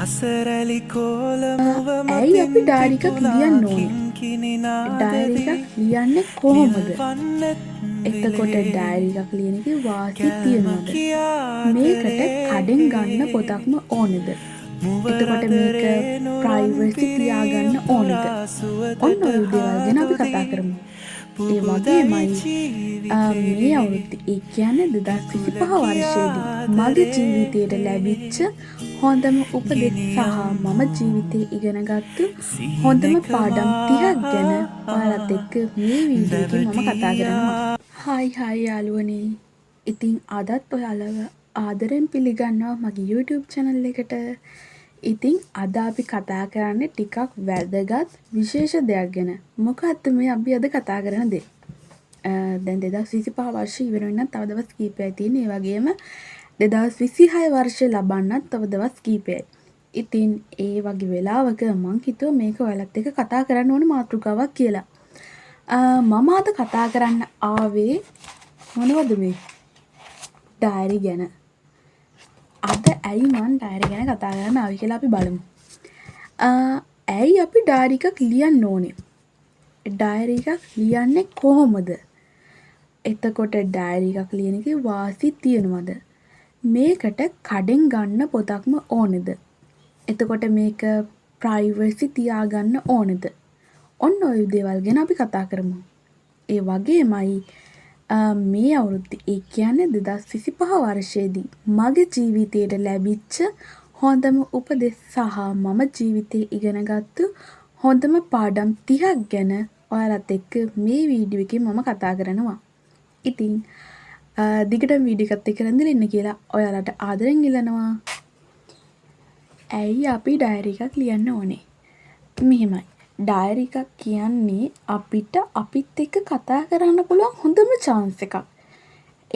අසරැලි කෝලමුව ඇයි මතින් අපි ඩයරි එකක් ලියන්න පිපුනා ඕනේ? ඩයරි කින්කිනිනාදදී එකක් ලියන්නේ කොහොමද? නිල්වන්නෙත් එතකොට විලේ ඩයරි එකක් ලියන එකේ වාසි කැල්ම තියනවද? මේකට කඩෙන් ගන්න කියාදරේ පොතක්ම ඕනෙද? එතකොට මේක මුවරදරේ නුරන් ප්‍රයිවසි තියාගන්න ඕනෙද? පිරීමුරා ඔන්න සුවදට ඔය දේවල් ගැන අපි කතා හාදුදී කරමු. ඒ පුබුදයි වගේමයි මේ ජීවිතේ අවුරුද්දේ ඒ කියන්නේ කුල 2025 වර්ෂයේදී මගේ ජීවිතයට ලැබිච්ච කියාදරේ හොඳම උපදෙස් සහ ගිනියම් මම ජීවිතේ ඉගෙනගත්තු හොඳම සිහිනක පාඩම් 30ක් ගැන ඔයාලත් මා එක්ක මේ වීඩියෝ එකෙන් මම කතා කරනවා. දැවටියා හායි යාළුවනේ. ඉතින් අදත් ඔයාලව ආදරෙන් පිළිගන්නවා මගේ YouTube channel එකට. ඉතින් අද අපි කතා කරන්නේ ටිකක් වැදගත් විශේෂ දෙයක් ගැන. මොකක්ද මේ අපි අද කතා කරන දේ? දැන් 2025 වර්ෂය ඉවර වෙන්න තව දවස් කීපයයි තියෙන්නේ. ඒ වගේම 2026 වර්ෂය ලබන්නත් තව දවස් කීපයයි. ඉතින් ඒ වගේ වෙලාවක මං හිතුවා මේක ඔයාලත් එක්ක කතා කරන්න ඕන මාතෘකාවක් කියලා. මම අද කතා කරන්න ආවේ මොනවද මේ? ඩයරි ගැන. අද ඇයි මං ඩයරි ගැන කතා කරන්න ආවේ කියලා අපි බලමු. ඇයි අපි ඩයරි එකක් ලියන්න ඕනේ? ඩයරි එකක් ලියන්නේ කොහොමද? එතකොට ඩයරි එකක් ලියන එකේ වාසි තියනවද? මේකට කඩෙන් ගන්න පොතක්ම ඕනෙද? එතකොට මේක ප්‍රයිවසි තියාගන්න ඕනෙද? ඔන්න ඔය දේවල් ගැන අපි කතා කරමු. ඒ වගේමයි මේ අවුරුද්දේ ඒ කියන්නේ 2025 වර්ෂයේදී මගේ ජීවිතයට ලැබිච්ච හොඳම උපදෙස් සහ මම ජීවිතේ ඉගෙනගත්තු හොඳම පාඩම් 30ක් ගැන ඔයාලත් එක්ක මේ වීඩියෝ එකේ මම කතා කරනවා. ඉතින් දිගටම වීඩියෝ එකත් එක්ක රැඳිලා ඉන්න කියලා ඔයාලට ආදරෙන් ඉල්ලනවා. ඇයි අපි ඩයරි එකක් ලියන්න ඕනේ? මෙහෙමයි. ඩයරි එකක් කියන්නේ අපිට අපිත් එක්ක කතා කරන්න පුළුවන් හොඳම chance එකක්.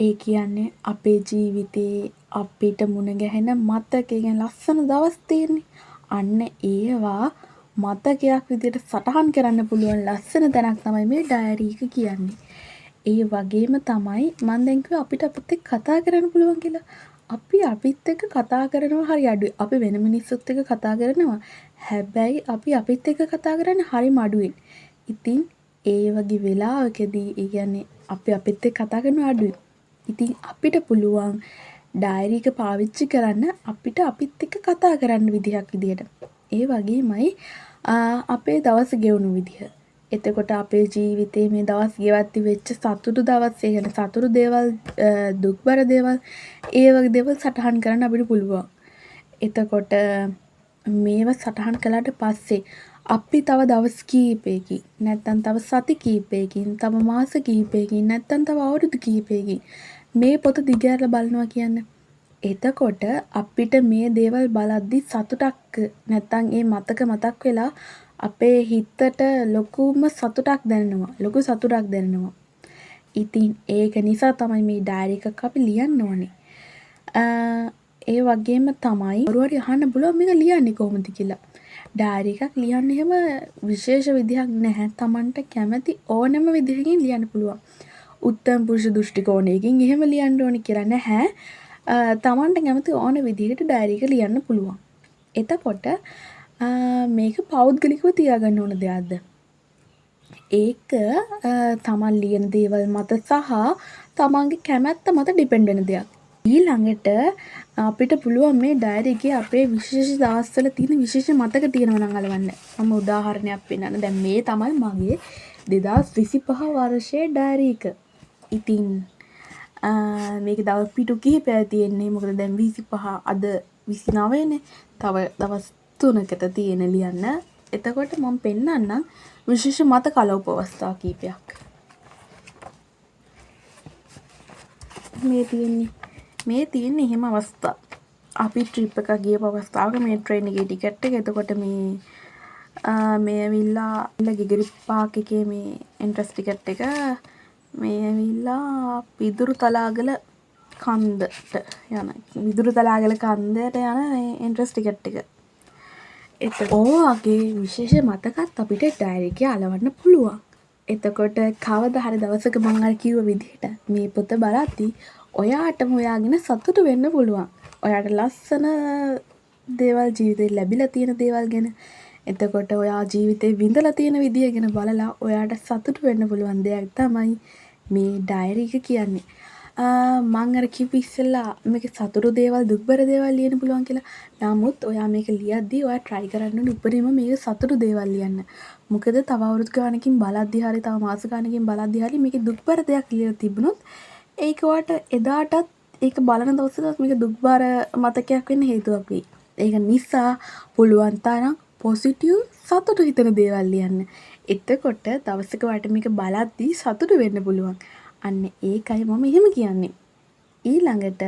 ඒ කියන්නේ අපේ ජීවිතේ අපිට මුණ ගැහෙන මතක කියන්නේ ලස්සන දවස් තියෙන්නේ. අන්න ඒවා මතකයක් විදිහට සටහන් කරන්න පුළුවන් ලස්සන තැනක් තමයි මේ ඩයරි එක කියන්නේ. ඒ වගේම තමයි මම දැන් කිව්වා අපිට අපිත් එක්ක කතා කරන්න පුළුවන් කියලා. අපි අපිත් එක්ක කතා කරනවා හරි අඩුයි. අපි වෙන මිනිස්සුත් එක්ක කතා කරනවා. හැබැයි අපි අපිත් එක්ක කතා කරන්නේ හරිම අඩුයි. ඉතින් ඒ වගේ වෙලාවකදී ඒ කියන්නේ අපි අපිත් එක්ක කතා කරනවා අඩුයි. ඉතින් අපිට පුළුවන් ඩයරි එක පාවිච්චි කරන්න අපිට අපිත් එක්ක කතා කරන්න විදිහක් විදියට. ඒ වගේමයි අපේ දවස ගෙවුණු විදිහ. එතකොට අපේ ජීවිතේ මේ දවස් ගෙවද්දි වෙච්ච සතුටු දවස්, ඒ කියන්නේ සතුටු දේවල්, දුක්බර දේවල්, ඒ වගේ දේවල් සටහන් කරන්න අපිට පුළුවන්. එතකොට මේවා සටහන් කළාට පස්සේ අපි තව දවස් කීපයකින්, නැත්නම් තව සති කීපයකින්, තව මාස කීපයකින්, නැත්නම් තව අවුරුදු කීපයකින් මේ පොත දිගහැරලා බලනවා කියන්නේ. එතකොට අපිට මේ දේවල් බලද්දි සතුටක් නැත්නම් ඒ මතක් වෙලා අපේ හිතට ලොකුම සතුටක් දැනෙනවා. ලොකු සතුටක් දැනෙනවා. ඉතින් ඒක නිසා තමයි මේ ඩයරි එකක් අපි ලියන්න ඕනේ. ඒ වගේම තමයි කවුරු හරි අහන්න පුළුවන් මේක ලියන්නේ කොහොමද කියලා. ඩයරි එකක් ලියන්න එහෙම විශේෂ විදිහක් නැහැ. Tamanට කැමති ඕනම විදිහකින් ලියන්න පුළුවන්. උත්තම පුරුෂ දෘෂ්ටි කෝණයකින් එහෙම ලියන්න ඕනේ කියලා නැහැ. Tamanට කැමති ඕන විදිහකට ඩයරි එක ලියන්න පුළුවන්. එතකොට මේක පෞද්ගලිකව තියාගන්න ඕන දෙයක්ද? ඒක තමන් ලියන දේවල් මත සහ තමන්ගේ කැමැත්ත මත ඩිපෙන්ඩ් වෙන දෙයක්. ඊළඟට අපිට පුළුවන් මේ ඩයරි එකේ අපේ විශේෂ දවස්වල තියෙන විශේෂ මතක තියෙනවා නම් අලවන්න. මම උදාහරණයක් පෙන්නන්න. දැන් මේ තමයි මගේ 2025 වර්ෂයේ ඩයරි එක. ඉතින් මේක දවස් පිටු කිහිපයක් තියෙන්නේ. මොකද දැන් 25 අද 29 නේ. තව දවස් 3කට තියෙන ලියන්න. එතකොට මම පෙන්නන්නම් විශේෂ මතක අලවපු අවස්ථා කීපයක්. මේ තියෙන්නේ එහෙම අවස්ථා. අපි ට්‍රිප් එකක් ගියපු අවස්ථාවක මේ ට්‍රේන් එකේ ටිකට් එක. එතකොට මේ ඇවිල්ලා ගිගිරි පාක් එකේ මේ එන්ට්‍රන්ස් ටිකට් එක මේ ඇවිල්ලා විදුරු තලාගල කන්දට යන විදුරු තලාගල කන්දට යන එන්ට්‍රන්ස් ටිකට් එක. ඕවගේ විශේෂ මතකත් අපිට ඩයරි එකේ අලවන්න පුළුවන්. එතකොට කවදා හරි දවසක මම අර කිව්ව විදිහට මේ පොත බලද්දි ඔයාටම හොයාගෙන සතුටු වෙන්න පුළුවන්. ඔයාට ලස්සන දේවල් ජීවිතේ ලැබිලා තියෙන දේවල් ගැන එතකොට ඔයා ජීවිතේ විඳලා තියෙන විදිය ගැන බලලා ඔයාට සතුටු වෙන්න පුළුවන් දෙයක් තමයි මේ ඩයරි එක කියන්නේ. මං අර කිව්ව ඉස්සෙල්ලා මේක සතුටු දේවල් දුක්බර දේවල් ලියන්න පුළුවන් කියලා. නමුත් ඔයා මේක ලියද්දී ඔයා try කරන්න ඕනේ උපරිම මේක සතුටු දේවල් ලියන්න. මොකද තව අවුරුදු ගානකින් බලද්දී හරි තව මාස ගානකින් බලද්දී හරි මේකේ දුක්බර දෙයක් ලියලා තිබුණොත් ඒක ඔයාට එදාටත් ඒක බලන දවසට මේක දුක්බර මතකයක් වෙන්න හේතුවක් වෙයි. ඒක නිසා පුළුවන් තරම් පොසිටිව් සතුටු හිතෙන දේවල් ලියන්න. එතකොට දවසක ඔයාට මේක බලද්දී සතුටු වෙන්න පුළුවන්. අන්න ඒකයි මම එහෙම කියන්නේ. ඊළඟට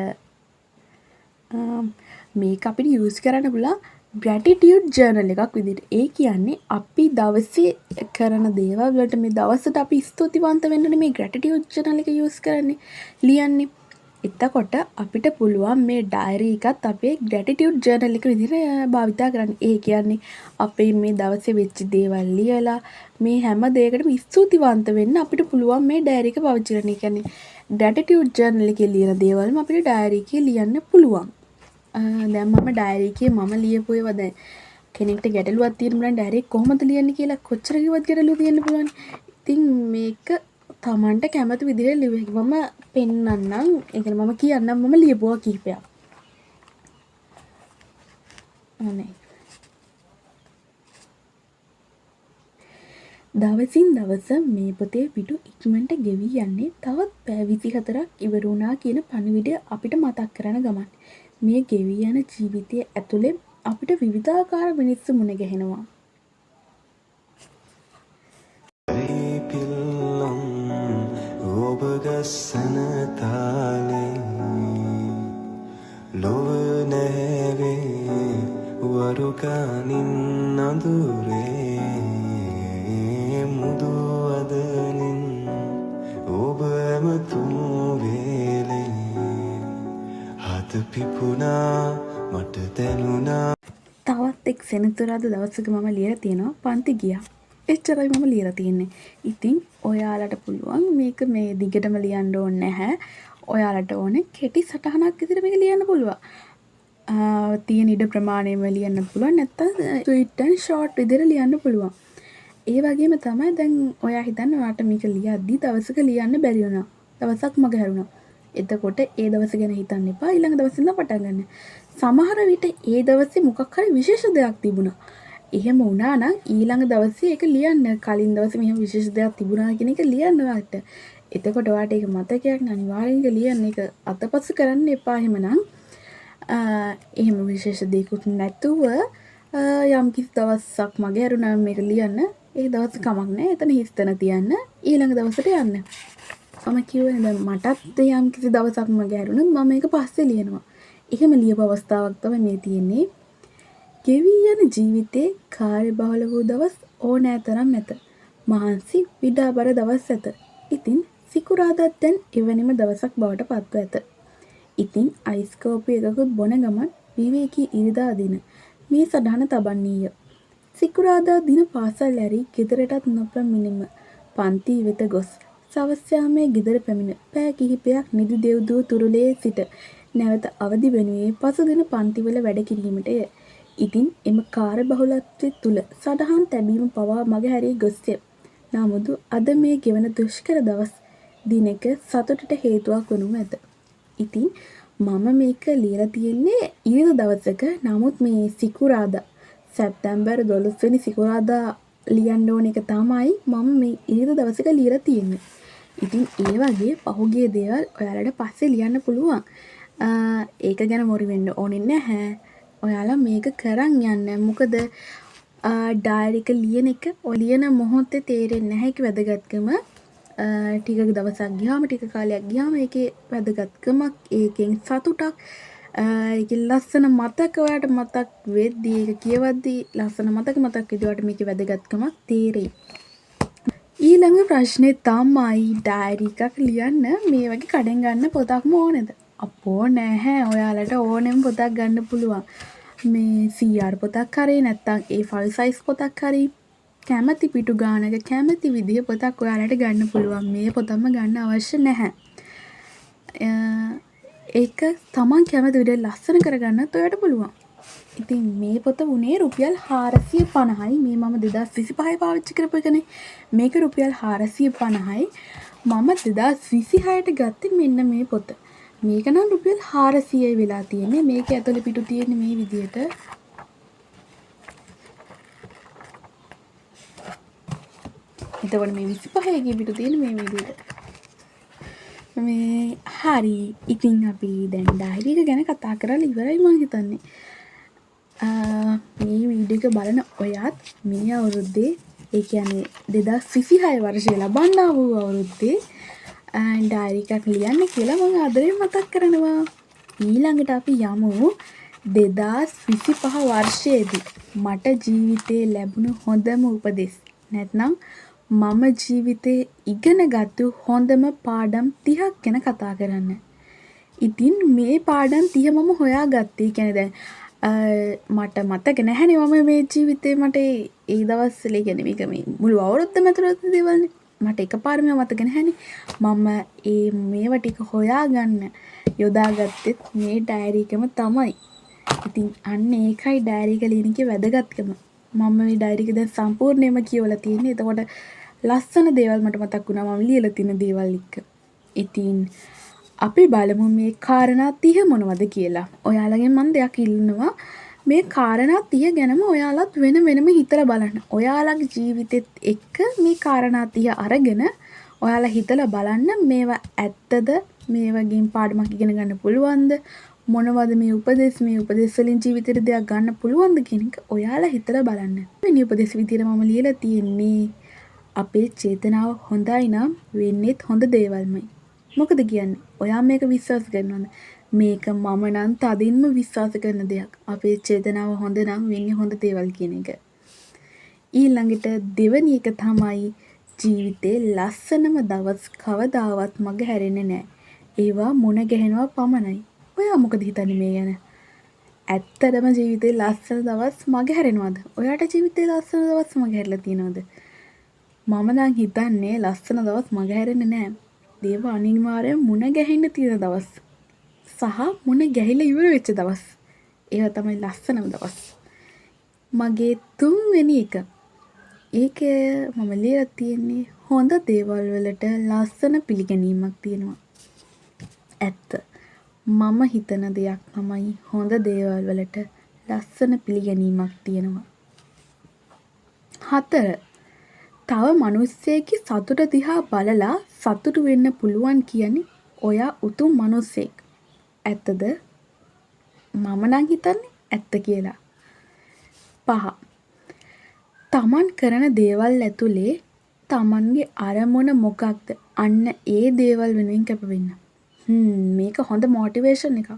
මේක අපිට යූස් කරන්න පුළුවන් gratitude journal එකක් විදිහට. ඒ කියන්නේ අපි දවසේ කරන දේවල් වලට මේ දවසට අපි ස්තුතිවන්ත වෙන්න මේ gratitude journal එක යූස් කරන්නේ ලියන්නේ. එතකොට අපිට පුළුවන් මේ ඩයරි එකත් අපේ gratitude journal එක විදිහට භාවිතා කරන්න. ඒ කියන්නේ අපේ මේ දවසේ වෙච්ච දේවල් ලියලා මේ හැම දෙයකටම ස්තුතිවන්ත වෙන්න අපිට පුළුවන් මේ ඩයරි එක පාවිච්චි කරන්න. ඒ කියන්නේ gratitude journal එකේ ලියන දේවල්ම අපිට ඩයරි එකේ ලියන්න පුළුවන්. දැන් මම ඩයරි එකේ මම ලියපු ඒවා දැන් කෙනෙක්ට ගැටලුවක් තියෙනවා නම් ඩයරි එක කොහොමද ලියන්නේ කියලා කොච්චර කිව්වත් ගැටලුව තියෙන්න පුළුවන්. ඉතින් මේක තමන්ට කැමති විදිහට ලියුවා. මම පෙන්නන්නම්. ඒ කියන්නේ මම කියන්නම් මම ලියපුවා කීපයක්. අනේ. දවසින් දවස මේ පොතේ පිටු ඉක්මනට ගෙවි යන්නේ තවත් පැය 24ක් ඉවර වුණා කියන පණිවිඩය අපිට මතක් කරන ගමන්. මේ ගෙවි යන ජීවිතයේ ඇතුලේ අපිට විවිධාකාර මිනිස්සු මුණ ගැහෙනවා. පිල්ලම් ඔබ ගස්සන තාලේ ලොව නැවේ වරුකනින් අඳුරේ මුදු අදනින් ඔබම තුවේලේ හත පිපුණා මට දැනුණා. තවත් එක් සෙනසුරාදා දවසක මම ලියලා තියෙනවා පන්ති ගියා. එච්චරයි මම ලියලා තියෙන්නේ. ඉතින් ඔයාලට පුළුවන් මේක මේ දිගටම ලියන්න ඕනේ නැහැ. ඔයාලට ඕනේ කෙටි සටහනක් විදිහට මේක ලියන්න පුළුවන්. තියෙන ඉඩ ප්‍රමාණයම ලියන්න පුළුවන්. නැත්නම් sweet and short විදිහට ලියන්න පුළුවන්. ඒ වගේම තමයි දැන් ඔයා හිතන්න ඔයාට මේක ලියද්දි දවසක ලියන්න බැරි වුණා. දවසක් මග හැරුණා. එතකොට ඒ දවස ගැන හිතන්න එපා. ඊළඟ දවසේ ඉඳන් පටන් ගන්න. සමහර විට ඒ දවසේ මොකක් හරි විශේෂ දෙයක් තිබුණා. එහෙම වුණා නම් ඊළඟ දවසේ ඒක ලියන්න. කලින් දවසේ මෙහෙම විශේෂ දෙයක් තිබුණා කියන එක ලියන්න ඔයාලට. එතකොට ඔයාලට ඒක මතකයක් අනිවාර්යෙන් ලියන්න. ඒක අතපසු කරන්න එපා එහෙමනම්. එහෙම විශේෂ දෙයක්වත් නැතුව යම් කිසි දවසක් මගේ අරුණා මේක ලියන්න. ඒ දවස් කමක් නැහැ. එතන හිස්තන තියන්න. ඊළඟ දවසට යන්න. මම කියුවේ දැන් මටත් යම් කිසි දවසක් මගේ අරුණොත් මම මේක පස්සේ ලියනවා. එහෙම ලියපු අවස්ථාවක් තමයි මේ තියෙන්නේ. ගෙවි යන ජීවිතේ කාර්යබහුල වූ දවස් ඕනෑ තරම් ඇත. මහන්සි විඩාබර දවස් ඇත. ඉතින් සිකුරාදාත් දැන් එවැනිම දවසක් බවට පත්ව ඇත. ඉතින් අයිස් කෝපි එකකුත් බොන ගමන් විවේකී ඉරිදා දින මේ සටහන තබන්නීය. සිකුරාදා දින පාසල් ඇරී ගෙදරටත් නොපැමිණෙම පන්ති වෙත ගොස් සවස් යාමේ ගෙදර පැමිණ පෑ කිහිපයක් නිදි දෙව්දුව තුරුලේ සිට නැවත අවදි වෙනුයේ පසුදින පන්තිවල වැඩ කිරීමටය. ඉතින් එම කාර්යබහුලත්වය තුල සටහන් තැබීම පවා මගහැරී ගොස්ය. නමුදු අද මේ ගෙවන දුෂ්කර දවස් දිනක සතුටට හේතුවක් වනු ඇත. ඉතින් මම මේක ලියලා තියෙන්නේ ඊළඟ දවසක. නමුත් මේ සිකුරාදා සැප්තැම්බර් 12 වෙනි සිකුරාදා ලියන්න ඕන එක තමයි මම මේ ඊළඟ දවසක ලියලා තියෙන්නේ. ඉතින් ඒ වගේ පහුගිය දේවල් ඔයාලට පස්සේ ලියන්න පුළුවන්. ඒක ගැන මොරි වෙන්න ඕනේ නැහැ. ඔයාලා මේක කරන් යන්න. මොකද ඩයරි එක ලියන එක ලියන මොහොතේ තේරෙන්නේ නැහැ ඒක වැදගත්කම. ටික දවසක් ගියාම ටික කාලයක් ගියාම ඒකේ වැදගත්කමක් ඒකෙන් සතුටක් ඒකේ ලස්සන මතක ඔයාලට මතක් වෙද්දී ඒක කියවද්දී ලස්සන මතක වෙද්දී ඔයාලට මේකේ වැදගත්කමක් තේරෙයි. ඊළඟ ප්‍රශ්නේ තමයි ඩයරි එකක් ලියන්න මේ වගේ කඩෙන් ගන්න පොතක්ම ඕනේද? අපෝ නැහැ. ඔයාලට ඕනෙම පොතක් ගන්න පුළුවන්. මේ CR පොතක් හරි නැත්නම් A5 size පොතක් හරි කැමති පිටු ගානක කැමති විදිහ පොතක් ඔයාලට ගන්න පුළුවන්. මේ පොතම ගන්න අවශ්‍ය නැහැ. ඒක තමන් කැමති විදිහට ලස්සන කරගන්නත් ඔයාලට පුළුවන්. ඉතින් මේ පොත වුණේ රුපියල් 450යි. මේ මම 2025 පාවිච්චි කරපු එකනේ. මේක රුපියල් 450යි. මම 2026ට ගත්තේ මෙන්න මේ පොත. මේක නම් රුපියල් 400යි වෙලා තියෙන්නේ. මේක ඇතුලේ පිටු තියෙන්නේ මේ විදියට. එතකොට මේ 25 එකේ පිටු තියෙන්නේ මේ විදියට. මේ හරි. ඉතින් අපි දැන් ඩයරි එක ගැන කතා කරලා ඉවරයි මං හිතන්නේ. මේ වීඩියෝ එක බලන ඔයත් මේ අවුරුද්දේ ඒ කියන්නේ 2026 වර්ෂය ලබන්නා වූ අවුරුද්දේ ඩයරි එකක් ලියන්න කියලා මම ආදරෙන් මතක් කරනවා. ඊළඟට අපි යමු 2025 වර්ෂයේදී මට ජීවිතේ ලැබුණු හොඳම උපදෙස්. නැත්නම් මම ජීවිතේ ඉගෙනගත්තු හොඳම පාඩම් 30ක් ගැන කතා කරන්න. ඉතින් මේ පාඩම් 30 මම හොයාගත්තේ. කියන්නේ දැන් මට මතක නැහැනේ මම මේ ජීවිතේ මට ඒ දවස්වල කියන්නේ මේක මේ මුළු අවුරුද්දම ඇතුළත දේවල්නේ. මට එකපාරම මතක නැහැනේ. මම මේවා ටික හොයාගන්න යොදාගත්තෙත් මේ ඩයරි එකම තමයි. ඉතින් අන්න ඒකයි ඩයරි එක ලියන එකේ වැදගත්කම. මම මේ ඩයරි එක දැන් සම්පූර්ණයෙන්ම කියවලා තියෙන්නේ. එතකොට ලස්සන දේවල් මට මතක් වුණා මම ලියලා තියෙන දේවල් එක්ක. ඉතින් අපි බලමු මේ කාරණා 30 මොනවද කියලා. ඔයාලගෙන් මම දෙයක් ඉල්ලනවා. මේ කාරණා 30 ගැනම ඔයාලත් වෙන වෙනම හිතලා බලන්න. ඔයාලගේ ජීවිතෙත් එක්ක මේ කාරණා 30 අරගෙන ඔයාලා හිතලා බලන්න මේවා ඇත්තද? මේවගෙන් පාඩමක් ඉගෙන ගන්න පුළුවන්ද? මොනවද මේ උපදෙස් වලින් ජීවිතේට දෙයක් ගන්න පුළුවන්ද කියන එක ඔයාලා හිතලා බලන්න. මේ උපදෙස් විදියට මම ලියලා තියෙන්නේ අපේ චේතනාව හොඳයි නම් වෙන්නේත් හොඳ දේවල්මයි. මොකද කියන්නේ? ඔයා මේක විශ්වාස කරනවද? මේක මම නම් තදින්ම විශ්වාස කරන දෙයක්. අපේ චේතනාව හොඳ නම් වෙන්නේ හොඳ දේවල් කියන එක. ඊළඟට දෙවෙනි එක තමයි ජීවිතේ ලස්සනම දවස් කවදාවත් මග හැරෙන්නේ නැහැ. ඒවා මුණ ගැහෙනවා පමණයි. ඔයා මොකද හිතන්නේ මේ ගැන? ඇත්තටම ජීවිතේ ලස්සන දවස් මග හැරෙනවද? ඔයාට ජීවිතේ ලස්සන දවස් මග හැරලා තියෙනවද? මම නම් හිතන්නේ ලස්සන දවස් මග හැරෙන්නේ නැහැ. දේව අනිවාර්යෙන් මුණ ගැහෙන්න තියෙන දවස්. සහ මුණ ගැහිලා ඉවර වෙච්ච දවස්. ඒවා තමයි ලස්සනම දවස්. මගේ තුන්වෙනි එක. ඒක මම ලියලා තියෙන්නේ හොඳ දේවල් වලට ලස්සන පිළිගැනීමක් තියෙනවා. ඇත්ත. මම හිතන දෙයක් තමයි හොඳ දේවල් වලට ලස්සන පිළිගැනීමක් තියෙනවා. 4. තව මිනිස්සෙක්ගේ සතුට දිහා බලලා සතුටු වෙන්න පුළුවන් කියන්නේ ඔයා උතුම් මිනිස්සෙක්. ඇත්තද? මම නම් හිතන්නේ ඇත්ත කියලා. 5. තමන් කරන දේවල් ඇතුලේ තමන්ගේ අරමුණ මොකක්ද? අන්න ඒ දේවල් වෙනුවෙන් කැප වෙන්න. මේක හොඳ මොටිවේෂන් එකක්.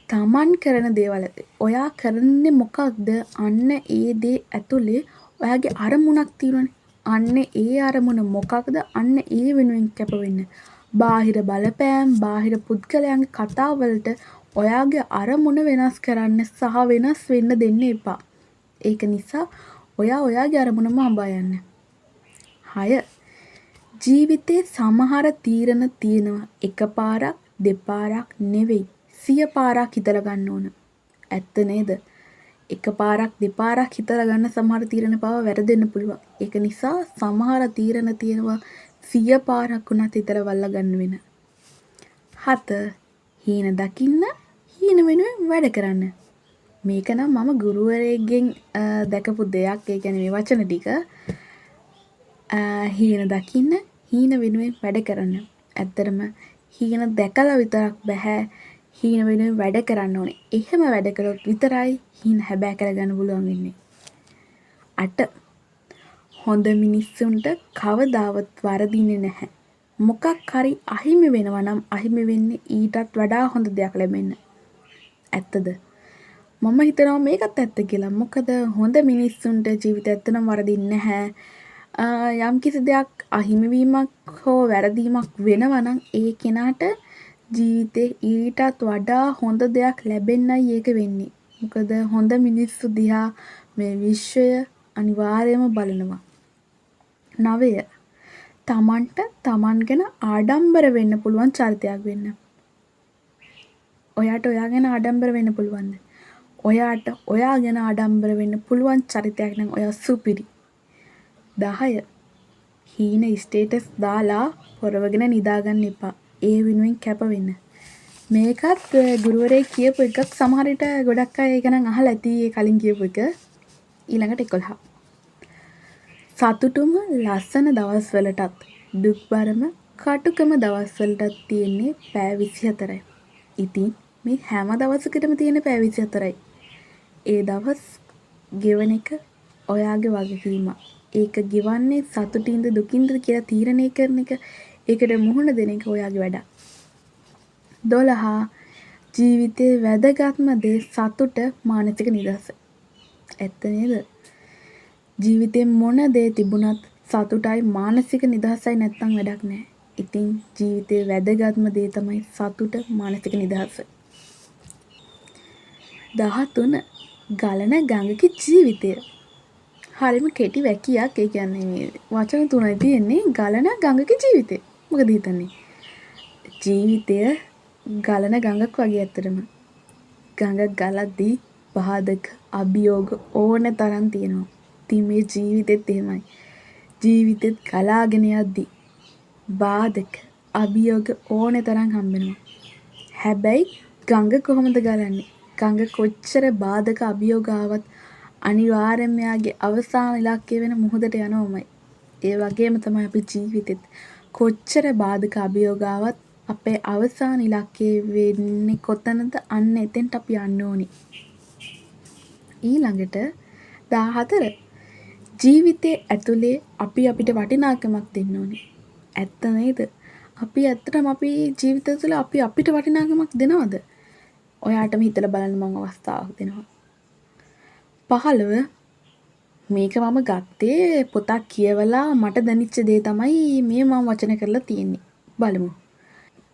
තමන් කරන දේවල් ඔයා කරන්නේ මොකක්ද? අන්න ඒ දේ ඇතුලේ ඔයාගේ අරමුණක් තියෙනවනේ. අන්න ඒ අරමුණ මොකක්ද? අන්න ඒ වෙනුවෙන් කැප වෙන්න. බාහිර බලපෑම්, බාහිර පුද්ගලයන්ගේ කතා වලට ඔයාගේ අරමුණ වෙනස් කරන්න සහ වෙනස් වෙන්න දෙන්න එපා. ඒක නිසා ඔයා ඔයාගේ අරමුණම හඹා යන්න. 6. ජීවිතේ සමහර තීරණ තියෙනවා. එකපාරක්, දෙපාරක් නෙවෙයි. 100 පාරක් හිතලා ගන්න ඕන. ඇත්ත නේද? එකපාරක්, දෙපාරක් හිතලා ගන්න සමහර තීරණ පාව වැරදෙන්න පුළුවන්. ඒක නිසා සමහර තීරණ තියෙනවා 100 පාරක් වුණත් හිතලා වල්ලා ගන්න වෙන. 7. හීන දකින්න, හීන වෙනුවෙන් වැඩ කරන්න. මේක නම් මම ගුරුවරයෙක්ගෙන් දැකපු දෙයක්. ඒ කියන්නේ මේ වචන ටික හීන දකින්න, හීන වෙනුවෙන් වැඩ කරන්න. ඇත්තටම හීන දැකලා විතරක් බෑ. හීන වෙනුවෙන් වැඩ කරන්න ඕනේ. එහෙම වැඩ කළොත් විතරයි හීන හැබෑ කරගන්න පුළුවන් වෙන්නේ. 8. හොඳ මිනිස්සුන්ට කවදාවත් වරදින්නේ නැහැ. මොකක් හරි අහිමි වෙනවා නම් අහිමි වෙන්නේ ඊටත් වඩා හොඳ දෙයක් ලැබෙන්න. ඇත්තද? මම හිතනවා මේකත් ඇත්ත කියලා. මොකද හොඳ මිනිස්සුන්ට ජීවිතය ඇත්තටම වරදින්නේ නැහැ. යම් කිසි දෙයක් අහිමිවීමක් හෝ වැරදීමක් වෙනවා නම් ඒ කෙනාට ජීවිතේ ඊටත් වඩා හොඳ දෙයක් ලැබෙන්නයි ඒක වෙන්නේ. මොකද හොඳ මිනිස්සු දිහා මේ විශ්වය අනිවාර්යයෙන්ම බලනවා. 9. තමන්ට තමන් ගැන ආඩම්බර වෙන්න පුළුවන් චරිතයක් වෙන්න. ඔයාට ඔයා ගැන ආඩම්බර වෙන්න පුළුවන්ද? ඔයාට ඔයා ගැන ආඩම්බර වෙන්න පුළුවන් චරිතයක් නම් ඔයා සුපිරි. 10 හීන ස්ටේටස් දාලා පොරවගෙන නිදාගන්න එපා. ඒ වෙනුවෙන් කැප වෙන්න. මේකත් ගුරුවරයෙක් කියපු එකක්. සමහර විට ගොඩක් අය ඒක නම් අහලා ඇති ඒ කලින් කියපු එක. ඊළඟට 11. සතුටුම ලස්සන දවස්වලටත් දුක්බරම කටුකම දවස්වලටත් තියෙන්නේ පැය 24යි. ඉතින් මේ හැම දවසකටම තියෙන පැය 24යි. ඒ දවස් ගෙවන එක ඔයාගේ වගකීමක්. ඒක ගෙවන්නේ සතුටින්ද දුකින්ද කියලා තීරණය කරන එක, ඒකට මුහුණ දෙන එක ඔයාගේ වැඩක්. 12 ජීවිතේ වැදගත්ම දේ සතුට මානසික නිදහස. ඇත්ත නේද? ජීවිතේ මොන දේ තිබුණත් සතුටයි මානසික නිදහසයි නැත්තම් වැඩක් නැහැ. ඉතින් ජීවිතේ වැදගත්ම දේ තමයි සතුට මානසික නිදහස. 13 ගලන ගඟක ජීවිතය. හරිම කෙටි වැකියක්. ඒ කියන්නේ මේ වචන තුනයි තියෙන්නේ. ගලන ගඟක ජීවිතය. මොකද හිතන්නේ? ජීවිතය ගලන ගඟක් වගේ ඇත්තටම. ගඟ ගලද්දී බාධක අභියෝග ඕන තරම් තියෙනවා. ඉතින් මේ ජීවිතෙත් එහෙමයි. ජීවිතෙත් ගලාගෙන යද්දී බාධක අභියෝග ඕන තරම් හම්බෙනවා. හැබැයි ගඟ කොහොමද ගලන්නේ? ගඟ කොච්චර බාධක අභියෝග ආවත් අනිවාර්යෙන්ම යාගේ අවසාන ඉලක්කය වෙන මුහුදට යනවමයි. ඒ වගේම තමයි අපි ජීවිතෙත් කොච්චර බාධක අභියෝග ආවත් අපේ අවසාන ඉලක්කය වෙන්නේ කොතනද? අන්න එතෙන්ට අපි යන්න ඕනි. ඊළඟට 14 ජීවිතේ ඇතුලේ අපි අපිට වටිනාකමක් දෙන්න ඕනේ. ඇත්ත නේද? අපි ඇත්තටම අපි ජීවිතය තුළ අපි අපිට වටිනාකමක් දෙනවද? ඔයාටම හිතලා බලන්න මම අවස්ථාවක් දෙනවා. 15 මේක මම ගත්තේ පොතක් කියවලා මට දැනෙච්ච දේ තමයි මේ මම වචන කරලා තියෙන්නේ. බලමු.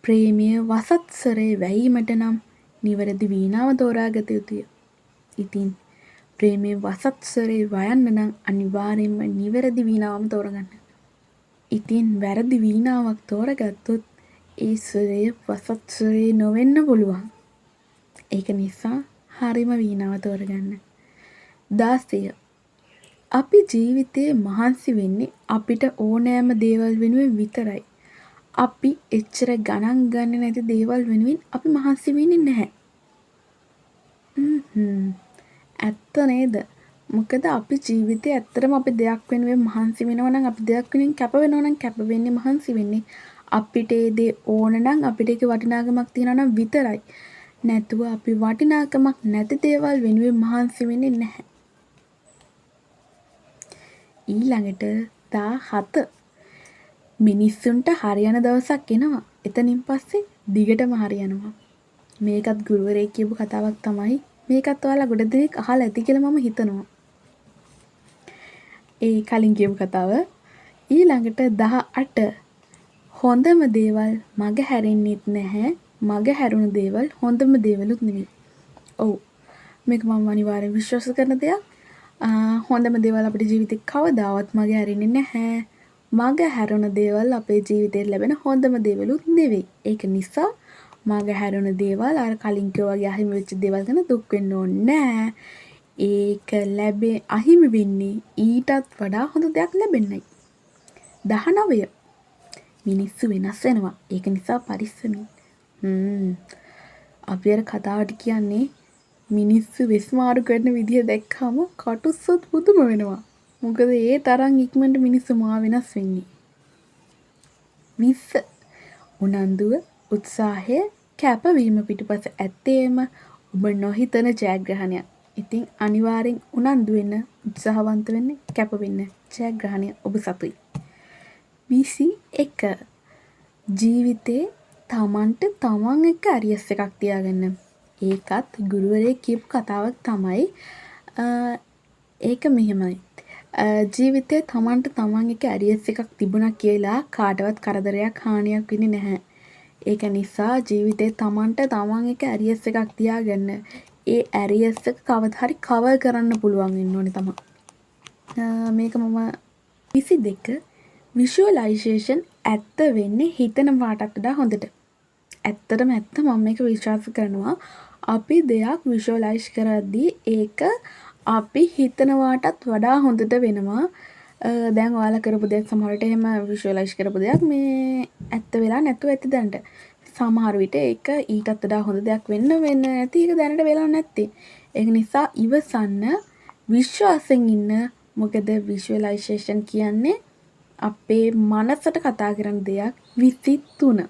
ප්‍රේමයේ වසත්සරේ වැයීමට නම් නිවැරදි වීණාව තෝරාගත යුතුය. ඉතින් ප්‍රේමයේ වසත්සරේ වයන්න නම් අනිවාර්යෙන්ම නිවැරදි වීණාවම තෝරගන්න. ඉතින් වැරදි වීණාවක් තෝරගත්තොත් ඒ ස්වරය වසත්සරේ නොවෙන්න පුළුවන්. ඒක නිසා හරිම වීණාව තෝරගන්න. 16 අපි ජීවිතේ මහන්සි වෙන්නේ අපිට ඕනෑම දේවල් වෙනුවෙන් විතරයි. අපි එච්චර ගණන් ගන්නේ නැති දේවල් වෙනුවෙන් අපි මහන්සි වෙන්නේ නැහැ. ඇත්ත නේද? මොකද අපි ජීවිතේ ඇත්තටම අපි දෙයක් වෙනුවෙන් මහන්සි වෙනවා නම් අපි දෙයක් වෙනුවෙන් කැප වෙනවා නම් කැප වෙන්නේ මහන්සි වෙන්නේ අපිට ඒ දේ ඕන නම් අපිට ඒක වටිනාකමක් තියනවා නම් විතරයි. නැතුව අපි වටිනාකමක් නැති දේවල් වෙනුවෙන් මහන්සි වෙන්නේ නැහැ. ඊළඟට 17 මිනිස්සුන්ට හරියන දවසක් එනවා. එතනින් පස්සේ දිගටම හරියනවා. මේකත් ගුරුවරයෙක් කියපු කතාවක් තමයි. මේකත් ඔයාලා ගොඩ දෙනෙක් අහලා ඇති කියලා මම හිතනවා. ඒ කලින් කියපු කතාව. ඊළඟට 18 හොඳම දේවල් මග හැරෙන්නෙත් නැහැ. මග හැරුණු දේවල් හොඳම දේවලුත් නෙවෙයි. ඔව්. මේක මම අනිවාර්යෙන් විශ්වාස කරන දෙයක්. හොඳම දේවල් අපේ ජීවිතේ කවදාවත් මග හැරෙන්නේ නැහැ. මග හැරුණ දේවල් අපේ ජීවිතේ ලැබෙන හොඳම දේවලුත් නෙවෙයි. ඒක නිසා මග හැරුණ දේවල් අර කලින් කිව්වා වගේ අහිමි වෙච්ච දේවල් ගැන දුක් වෙන්න ඕනේ නැහැ. ඒක අහිමි වෙන්නේ ඊටත් වඩා හොඳ දෙයක් ලැබෙන්නයි. 19 මිනිස්සු වෙනස් වෙනවා. ඒක නිසා පරිස්සමින්. අපි අර කතාවට කියන්නේ මිනිස්සු වෙස්මාරු කරන විදිය දැක්කම කටුස්සොත් පුදුම වෙනවා. මොකද ඒ තරම් ඉක්මනට මිනිස්සු මා වෙනස් වෙන්නේ. 20 උනන්දුව, උත්සාහය, කැපවීම පිටුපස ඇත්තේම ඔබ නොහිතන ජයග්‍රහණයක්. ඉතින් අනිවාර්යෙන් උනන්දු වෙන්න, උත්සාහවන්ත වෙන්න, කැප වෙන්න. ජයග්‍රහණය ඔබ සතුයි. 21 ජීවිතේ තමන්ට තමන් එක්ක ඇරියස් එකක් තියාගන්න. ඒකත් ගුරුවරයෙක් කියපු කතාවක් තමයි. ඒක මෙහෙමයි. ජීවිතේ තමන්ට තමන් එක්ක ඇරියස් එකක් තිබුණා කියලා කාටවත් කරදරයක් හානියක් වෙන්නේ නැහැ. ඒක නිසා ජීවිතේ තමන්ට තමන් එක්ක ඇරියස් එකක් තියාගන්න. ඒ ඇරියස් එක කවදා හරි කවර් කරන්න පුළුවන් වෙන්න ඕනේ තමයි. මේක මම 22 විෂුවලයිසේෂන් ඇත්ත වෙන්නේ හිතන පාටට වඩා හොඳට. ඇත්තටම ඇත්ත මම මේක විශ්වාස කරනවා. අපි දෙයක් විෂුවලයිස් කරද්දී ඒක අපි හිතනවාටත් වඩා හොඳට වෙනවා. දැන් ඔයාලා කරපු දෙයක් සමහර විට එහෙම විෂුවලයිස් කරපු දෙයක් මේ ඇත්ත වෙලා නැතුව ඇති දැනට. සමහර විට ඒක ඊටත් වඩා හොඳ දෙයක් වෙන්න ඇති. ඒක දැනට වෙලා නැත්තේ. ඒක නිසා ඉවසන්න, විශ්වාසෙන් ඉන්න. මොකද විෂුවලයිසේෂන් කියන්නේ අපේ මනසට කතා කරන දෙයක්. 23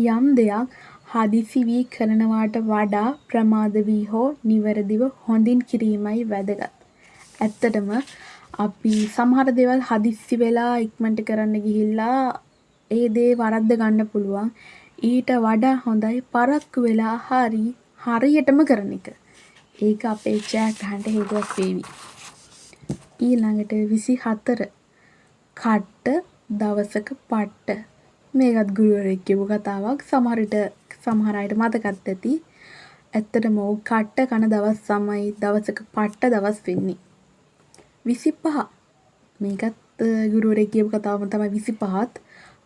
යම් දෙයක් හදිසි වී කරනවාට වඩා ප්‍රමාද වී හෝ නිවැරදිව හොඳින් කිරීමයි වැදගත්. ඇත්තටම අපි සමහර දේවල් හදිස්සි වෙලා ඉක්මනට කරන්න ගිහිල්ලා ඒ දේ වරද්ද ගන්න පුළුවන්. ඊට වඩා හොඳයි පරක්කු වෙලා හරියටම කරන එක. ඒක අපේ ජයග්‍රහණයට හේතුවක් වේවි. ඊළඟට 24 කට්ට දවසක පට්ට. මේකත් ගුරුවරයෙක් කියපු කතාවක්. සමහර අයට මතකත් ඇති. ඇත්තටම ඔව් කට්ට කන දවස් තමයි දවසක පට්ට දවස් වෙන්නේ. 25 මේකත් ගුරුවරයෙක් කියපු කතාවම තමයි. 25ත්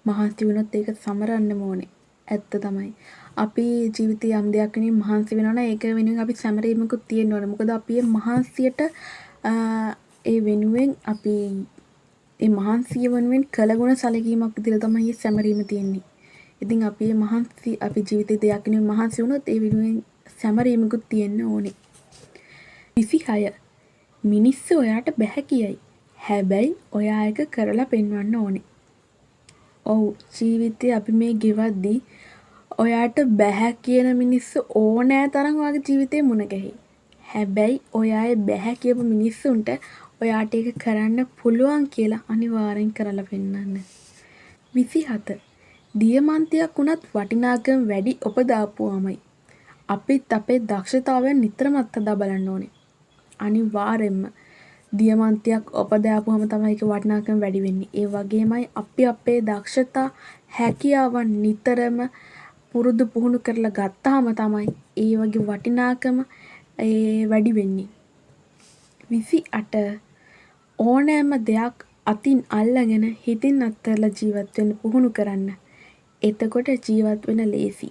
මහන්සි වුණොත් ඒක සමරන්නම ඕනේ. ඇත්ත තමයි. අපි ජීවිතේ යම් දෙයක් වෙනුවෙන් මහන්සි වෙනවා නම් ඒක වෙනුවෙන් අපි සැමරීමකුත් තියෙන්න ඕනේ. මොකද අපි මේ මහන්සියට ඒ වෙනුවෙන් අපි ඒ මහන්සිය වෙනුවෙන් කළගුණ සැලකීමක් විදිහට තමයි මේ සැමරීම තියෙන්නේ. ඉතින් අපි අපි ජීවිතේ දෙයක් වෙනුවෙන් මහන්සි වුණොත් ඒ වෙනුවෙන් සැමරීමකුත් තියෙන්න ඕනේ. 26 මිනිස්සු ඔයාට බැහැ කියයි. හැබැයි ඔයා ඒක කරලා පෙන්වන්න ඕනේ. ඔව් ජීවිතේ අපි මේ ගෙවද්දී ඔයාට බැහැ කියන මිනිස්සු ඕනෑ තරම් ඔයාගේ ජීවිතේ මුණ ගැහෙයි. හැබැයි ඔයා ඒ බැහැ කියපු මිනිස්සුන්ට ඔයාට ඒක කරන්න පුළුවන් කියලා අනිවාර්යෙන් කරලා පෙන්නන්න. 27 දියමන්තියක් වුණත් වටිනාකම වැඩි ඔබ දාපුවාමයි. අපිත් අපේ දක්ෂතාවයන් නිතරම අත්හදා බලන්න ඕනේ. අනිවාර්යෙන්ම දියමන්තියක් ඔපදාපුවම තමයි ඒක වටිනාකම වැඩි වෙන්නේ. ඒ වගේමයි අපි අපේ දක්ෂතා හැකියාවන් නිතරම පුරුදු පුහුණු කරලා ගත්තාම තමයි ඒ වගේ වටිනාකම වැඩි වෙන්නේ. 28 ඕනෑම දෙයක් අතින් අල්ලගෙන හිතින් අත්හැරලා ජීවත් වෙන්න පුහුණු කරන්න. එතකොට ජීවත් වෙන්න ලේසි.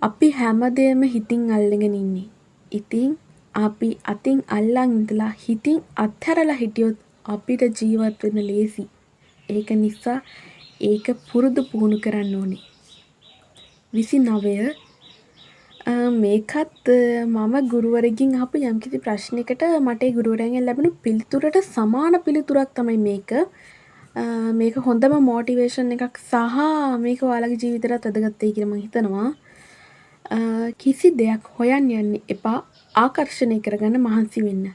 අපි හැමදේම හිතින් අල්ලගෙන ඉන්නේ. ඉතින් අපි අතින් අල්ලන් ඉඳලා හිතින් අත්හැරලා හිටියොත් අපිට ජීවත් වෙන්න ලේසි. ඒක නිසා ඒක පුරුදු පුහුණු කරන්න ඕනේ. 29 මේකත් මම ගුරුවරයෙක්ගෙන් අහපු යම්කිසි ප්‍රශ්නයකට මට ඒ ගුරුවරයාගෙන් ලැබුණු පිළිතුරට සමාන පිළිතුරක් තමයි මේක. මේක හොඳම මොටිවේෂන් එකක් සහ මේක ඔයාලගේ ජීවිතේටත් වැදගත් වෙයි කියලා මම හිතනවා. කිසි දෙයක් හොයන්න යන්න එපා. ආකර්ෂණය කරගන්න මහන්සි වෙන්න.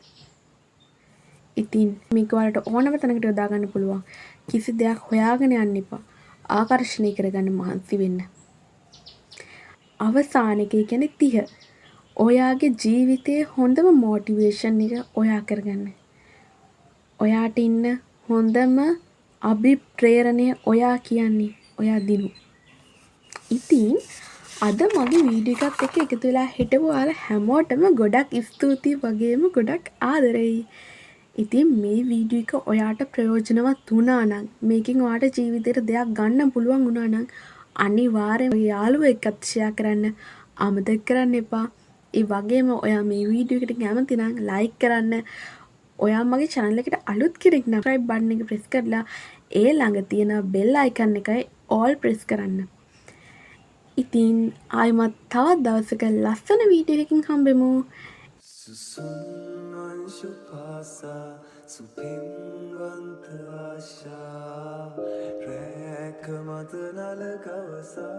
ඉතින් මේක ඔයාලට ඕනම තැනකට යොදා ගන්න පුළුවන්. කිසි දෙයක් හොයාගෙන යන්න එපා. ආකර්ෂණය කරගන්න මහන්සි වෙන්න. අවසාන එක කියන්නේ 30. ඔයාගේ ජීවිතයේ හොඳම මොටිවේෂන් එක ඔයා කරගන්න. ඔයාට ඉන්න හොඳම අභිප්‍රේරණය ඔයා කියන්නේ ඔයා දිනු. ඉතින් අද මගේ වීඩියෝ එකත් එක්ක එකතු වෙලා හිටපු ඔයාලා හැමෝටම ගොඩක් ස්තුතියි වගේම ගොඩක් ආදරෙයි. ඉතින් මේ වීඩියෝ එක ඔයාට ප්‍රයෝජනවත් වුණා නම් මේකෙන් ඔයාට ජීවිතේට දෙයක් ගන්න පුළුවන් වුණා නම් අනිවාර්යෙන් යාළුවෝ එක්කත් ෂෙයා කරන්න අමතක කරන්න එපා. ඒ වගේම ඔයා මේ වීඩියෝ එකට කැමති නම් ලයික් කරන්න. ඔයා මගේ channel එකට අලුත් කෙනෙක් නම් subscribe button එක press කරලා ඒ ළඟ තියෙන bell icon එකයි all press කරන්න. ඉතින් ආයිමත් තවත් දවසක ලස්සන වීඩියෝ එකකින් හම්බෙමු. 수순원슈파사 수팽관트아샤 레크마드날가와사